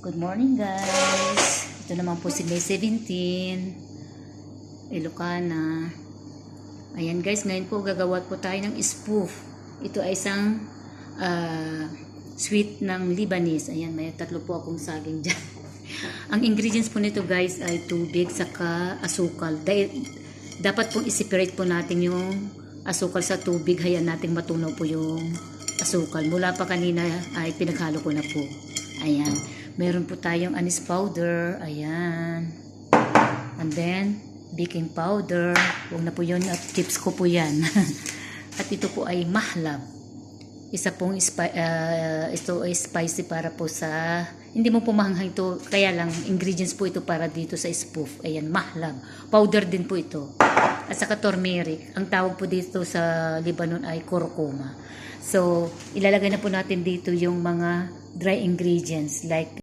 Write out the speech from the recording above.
Good morning guys. Ito naman po si May 17, Ilocana. Ayan guys, ngayon po gagawa po tayo ng spoof. Ito ay isang sweet ng Lebanese. Ayan, may tatlo po akong saging dyan. Ang ingredients po nito guys ay tubig saka asukal. Dapat pong i-separate po natin yung asukal sa tubig. Hayaan natin matunaw po yung asukal. Mula pa kanina ay pinaghalo ko na po. Ayan. Meron po tayong anise powder. Ayan. And then, baking powder. Huwag na po yun. At tips ko po yan. At ito po ay mahlab. Isa pong ito ay spicy para po sa... Hindi mo po mahanghang ito. Kaya lang, ingredients po ito para dito sa spoof. Ayan, mahlab. Powder din po ito. At saka turmeric. Ang tawag po dito sa Lebanon ay kurkuma. So, ilalagay na po natin dito yung mga dry ingredients like